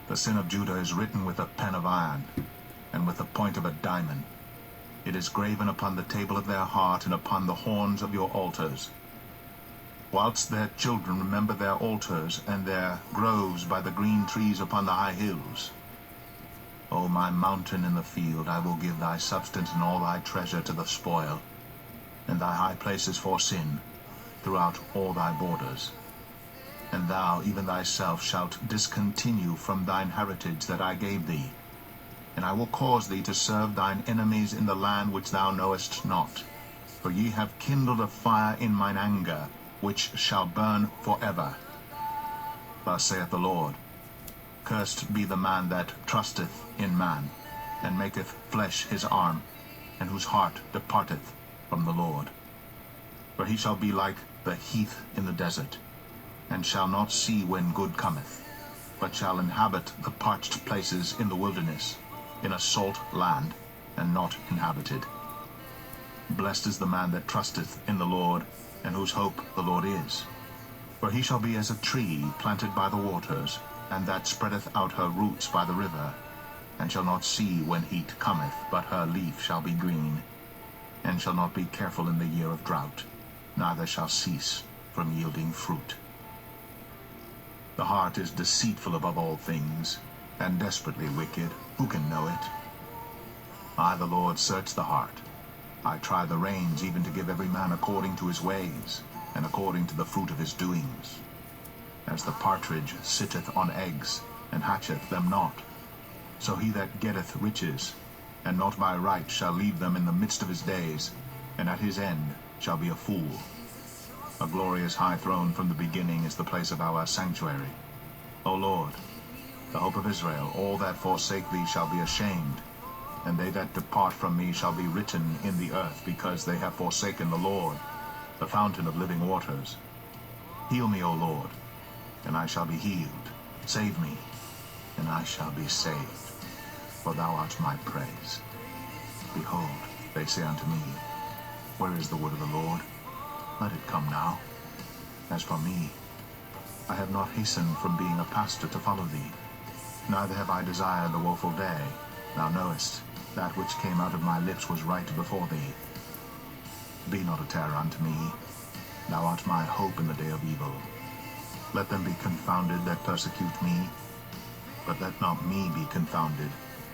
The sin of Judah is written with a pen of iron, and with the point of a diamond. It is graven upon the table of their heart, and upon the horns of your altars. Whilst their children remember their altars, and their groves by the green trees upon the high hills. O my mountain in the field, I will give thy substance and all thy treasure to the spoil, and thy high places for sin, throughout all thy borders. And thou, even thyself, shalt discontinue from thine heritage that I gave thee. And I will cause thee to serve thine enemies in the land which thou knowest not. For ye have kindled a fire in mine anger, which shall burn forever. Thus saith the Lord, Cursed be the man that trusteth in man, and maketh flesh his arm, and whose heart departeth from the Lord. For he shall be like the heath in the desert, and shall not see when good cometh, but shall inhabit the parched places in the wilderness, in a salt land, and not inhabited. Blessed is the man that trusteth in the Lord, and whose hope the Lord is. For he shall be as a tree planted by the waters, and that spreadeth out her roots by the river, and shall not see when heat cometh, but her leaf shall be green, and shall not be careful in the year of drought, neither shall cease from yielding fruit. The heart is deceitful above all things, and desperately wicked. Who can know it? I, the Lord, search the heart. I try the reins, even to give every man according to his ways, and according to the fruit of his doings. As the partridge sitteth on eggs, and hatcheth them not, so he that getteth riches, and not by right, shall leave them in the midst of his days, and at his end shall be a fool. A glorious high throne from the beginning is the place of our sanctuary. O Lord, the hope of Israel, all that forsake thee shall be ashamed, and they that depart from me shall be written in the earth, because they have forsaken the Lord, the fountain of living waters. Heal me, O Lord, and I shall be healed. Save me, and I shall be saved, for thou art my praise. Behold, they say unto me, Where is the word of the Lord? Let it come now. As for me, I have not hastened from being a pastor to follow thee, neither have I desired the woeful day. Thou knowest, that which came out of my lips was right before thee. Be not a terror unto me, thou art my hope in the day of evil. Let them be confounded that persecute me, but let not me be confounded.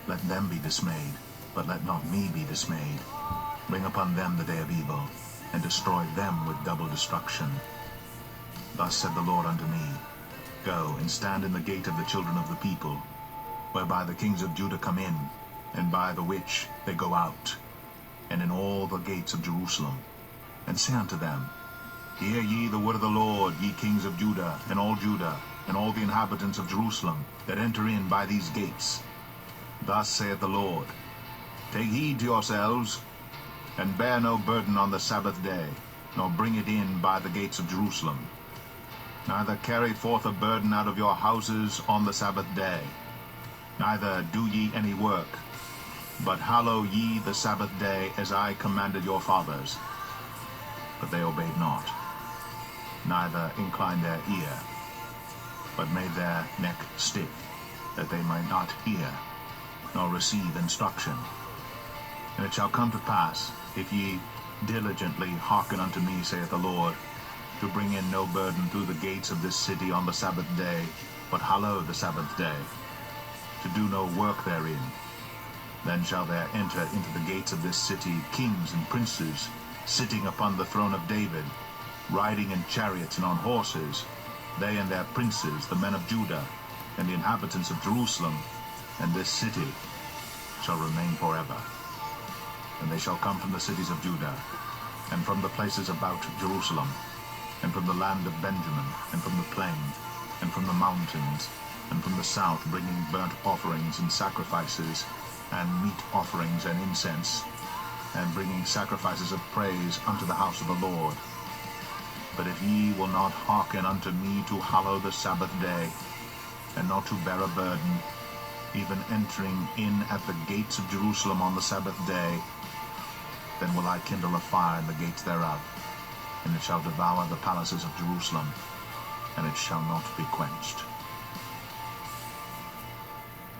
Let them be dismayed, but let not me be dismayed. Bring upon them the day of evil, and destroy them with double destruction. Thus said the Lord unto me, Go and stand in the gate of the children of the people, whereby the kings of Judah come in, and by the which they go out, and in all the gates of Jerusalem, and say unto them, Hear ye the word of the Lord, ye kings of Judah, and all the inhabitants of Jerusalem, that enter in by these gates. Thus saith the Lord, Take heed to yourselves, and bear no burden on the Sabbath day, nor bring it in by the gates of Jerusalem. Neither carry forth a burden out of your houses on the Sabbath day. Neither do ye any work, but hallow ye the Sabbath day, as I commanded your fathers. But they obeyed not, neither inclined their ear, but made their neck stiff, that they might not hear, nor receive instruction. And it shall come to pass, if ye diligently hearken unto me, saith the Lord, to bring in no burden through the gates of this city on the Sabbath day, but hallow the Sabbath day, to do no work therein, then shall there enter into the gates of this city kings and princes, sitting upon the throne of David, riding in chariots and on horses, they and their princes, the men of Judah, and the inhabitants of Jerusalem, and this city shall remain forever. And they shall come from the cities of Judah, and from the places about Jerusalem, and from the land of Benjamin, and from the plain, and from the mountains, and from the south, bringing burnt offerings and sacrifices, and meat offerings and incense, and bringing sacrifices of praise unto the house of the Lord. But if ye will not hearken unto me to hallow the Sabbath day, and not to bear a burden, even entering in at the gates of Jerusalem on the Sabbath day, then will I kindle a fire in the gates thereof, and it shall devour the palaces of Jerusalem, and it shall not be quenched.